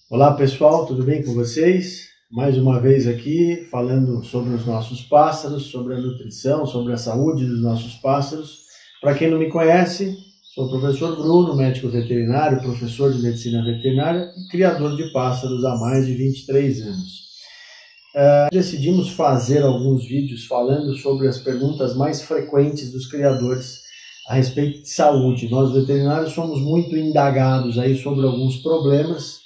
Olá pessoal, tudo bem com vocês? Mais uma vez aqui falando sobre os nossos pássaros, sobre a nutrição, sobre a saúde dos nossos pássaros. Para quem não me conhece, sou o professor Bruno, médico veterinário, professor de medicina veterinária e criador de pássaros há mais de 23 anos. Decidimos fazer alguns vídeos falando sobre as perguntas mais frequentes dos criadores a respeito de saúde. Nós veterinários somos muito indagados aí sobre alguns problemas.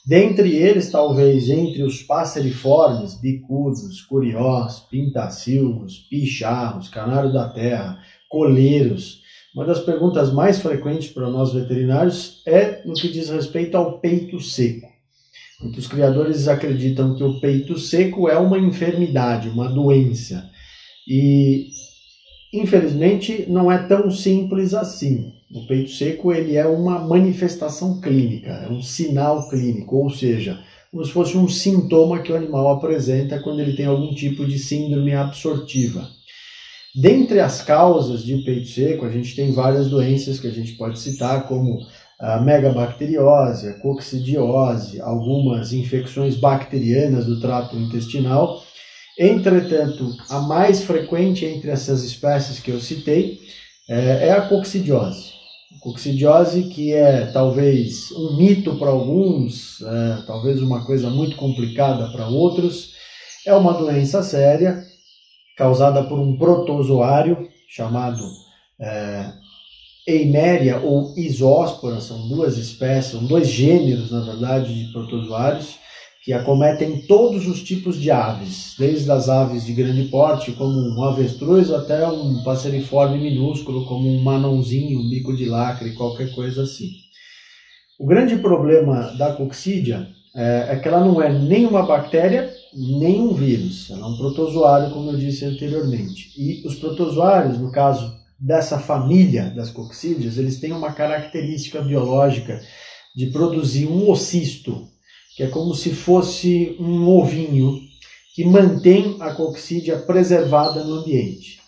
Dentre eles, talvez, entre os passeriformes, bicudos, curiós, pintacilgos, picharros, canário da terra, coleiros, uma das perguntas mais frequentes para nós veterinários é no que diz respeito ao peito seco. Muitos criadores acreditam que o peito seco é uma enfermidade, uma doença. E, infelizmente, não é tão simples assim. O peito seco ele é uma manifestação clínica, é um sinal clínico, ou seja, como se fosse um sintoma que o animal apresenta quando ele tem algum tipo de síndrome absortiva. Dentre as causas de peito seco, a gente tem várias doenças que a gente pode citar, como a megabacteriose, a coccidiose, algumas infecções bacterianas do trato intestinal. Entretanto, a mais frequente entre essas espécies que eu citei é a coccidiose. Coccidiose que é talvez um mito para alguns, talvez uma coisa muito complicada para outros. É uma doença séria causada por um protozoário chamado Eimeria ou Isóspora. São duas espécies, são dois gêneros, na verdade, de protozoários que acometem todos os tipos de aves, desde as aves de grande porte, como um avestruz, até um passeriforme minúsculo, como um manãozinho, um bico de lacre, qualquer coisa assim. O grande problema da coccidia é que ela não é nem uma bactéria, nem um vírus. Ela é um protozoário, como eu disse anteriormente. E os protozoários, no caso dessa família das coccídeas, eles têm uma característica biológica de produzir um ocisto, que é como se fosse um ovinho que mantém a coccídia preservada no ambiente.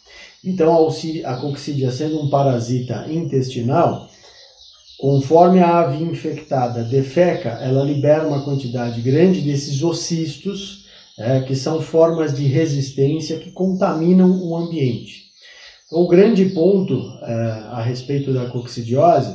Então, a coccídia sendo um parasita intestinal, conforme a ave infectada defeca, ela libera uma quantidade grande desses ocistos, que são formas de resistência que contaminam o ambiente. Então, o grande ponto a respeito da coccidiose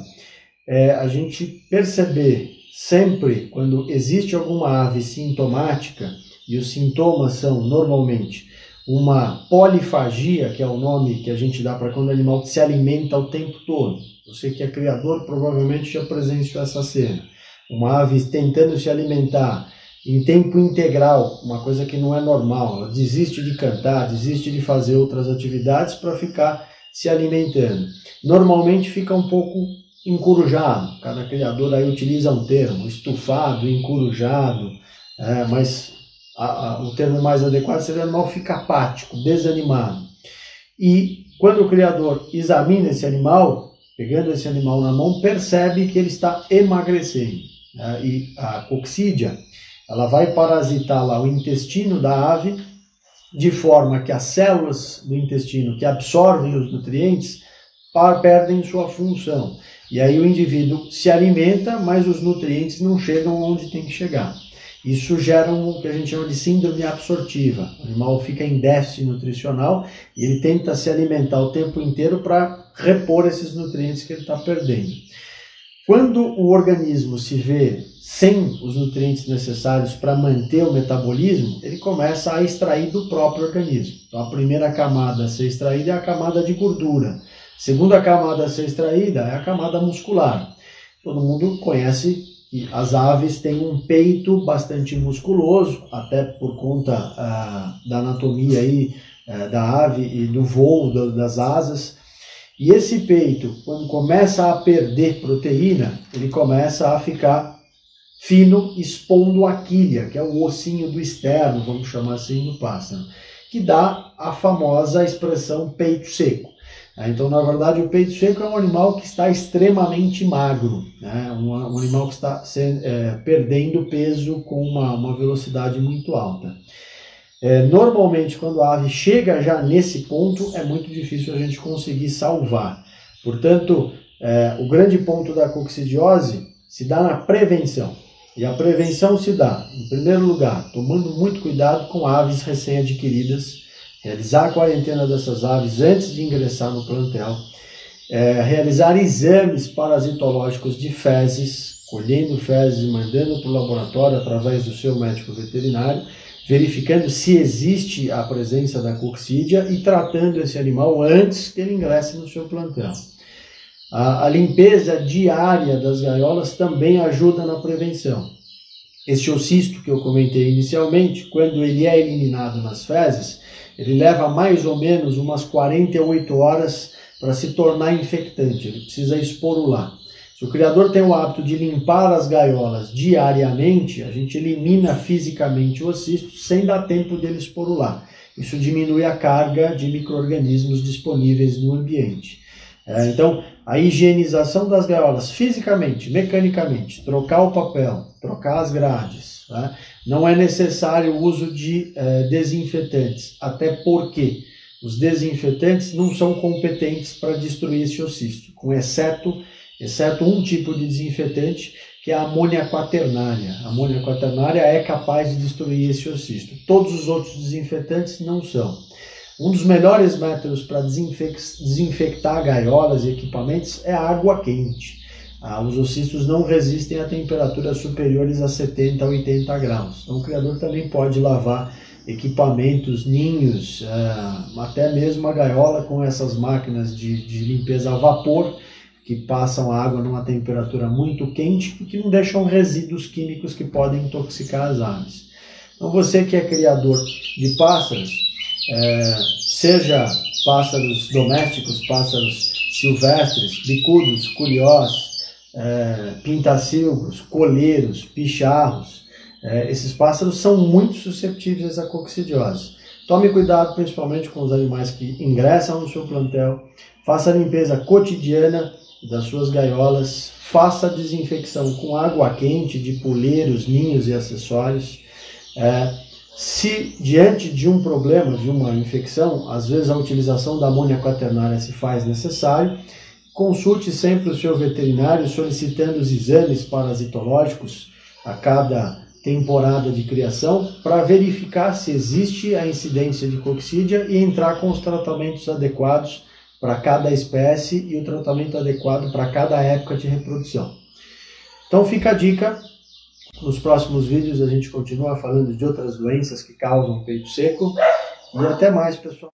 é a gente perceber sempre quando existe alguma ave sintomática, e os sintomas são normalmente uma polifagia, que é o nome que a gente dá para quando o animal se alimenta o tempo todo. Você que é criador provavelmente já presenciou essa cena. Uma ave tentando se alimentar em tempo integral, uma coisa que não é normal. Ela desiste de cantar, desiste de fazer outras atividades para ficar se alimentando. Normalmente fica um pouco encurujado, cada criador aí utiliza um termo, estufado, encurujado, mas o termo mais adequado seria o animal fica apático, desanimado. E quando o criador examina esse animal, pegando esse animal na mão, percebe que ele está emagrecendo. E a coccidia, ela vai parasitar lá o intestino da ave, de forma que as células do intestino que absorvem os nutrientes perdem sua função. E aí o indivíduo se alimenta, mas os nutrientes não chegam onde tem que chegar. Isso gera o que a gente chama de síndrome absortiva. O animal fica em déficit nutricional e ele tenta se alimentar o tempo inteiro para repor esses nutrientes que ele está perdendo. Quando o organismo se vê sem os nutrientes necessários para manter o metabolismo, ele começa a extrair do próprio organismo. Então a primeira camada a ser extraída é a camada de gordura. Segunda camada a ser extraída é a camada muscular. Todo mundo conhece que as aves têm um peito bastante musculoso, até por conta da anatomia aí, da ave e do voo das asas. E esse peito, quando começa a perder proteína, ele começa a ficar fino, expondo a quilha, que é o ossinho do externo, vamos chamar assim, do pássaro, que dá a famosa expressão peito seco. Então, na verdade, o peito seco é um animal que está extremamente magro, né? Um animal que está perdendo peso com uma velocidade muito alta. Normalmente, quando a ave chega já nesse ponto, é muito difícil a gente conseguir salvar. Portanto, o grande ponto da coccidiose se dá na prevenção. E a prevenção se dá, em primeiro lugar, tomando muito cuidado com aves recém-adquiridas, realizar a quarentena dessas aves antes de ingressar no plantel, realizar exames parasitológicos de fezes, colhendo fezes e mandando para o laboratório através do seu médico veterinário, verificando se existe a presença da coccidia e tratando esse animal antes que ele ingresse no seu plantel. A limpeza diária das gaiolas também ajuda na prevenção. Este ocisto que eu comentei inicialmente, quando ele é eliminado nas fezes, ele leva mais ou menos umas 48 horas para se tornar infectante, ele precisa esporular. Se o criador tem o hábito de limpar as gaiolas diariamente, a gente elimina fisicamente o ocisto sem dar tempo dele esporular. Isso diminui a carga de micro-organismos disponíveis no ambiente. Então, a higienização das gaiolas fisicamente, mecanicamente, trocar o papel, trocar as grades, tá? Não é necessário o uso de desinfetantes, até porque os desinfetantes não são competentes para destruir esse ocisto, exceto um tipo de desinfetante, que é a amônia quaternária. A amônia quaternária é capaz de destruir esse ocisto. Todos os outros desinfetantes não são. Um dos melhores métodos para desinfectar gaiolas e equipamentos é a água quente. Os ocistos não resistem a temperaturas superiores a 70 a 80 graus. Então o criador também pode lavar equipamentos, ninhos, até mesmo a gaiola com essas máquinas de limpeza a vapor, que passam a água numa temperatura muito quente e que não deixam resíduos químicos que podem intoxicar as aves. Então você que é criador de pássaros, seja pássaros domésticos, pássaros silvestres, bicudos, curiós, pintacilgos, colheiros, picharros, esses pássaros são muito susceptíveis à coccidiose. Tome cuidado principalmente com os animais que ingressam no seu plantel, faça a limpeza cotidiana das suas gaiolas, faça a desinfecção com água quente de poleiros, ninhos e acessórios. Se diante de um problema, de uma infecção, às vezes a utilização da amônia quaternária se faz necessário, consulte sempre o seu veterinário solicitando os exames parasitológicos a cada temporada de criação para verificar se existe a incidência de coccidia e entrar com os tratamentos adequados para cada espécie e o tratamento adequado para cada época de reprodução. Então fica a dica. Nos próximos vídeos a gente continua falando de outras doenças que causam peito seco. E até mais, pessoal.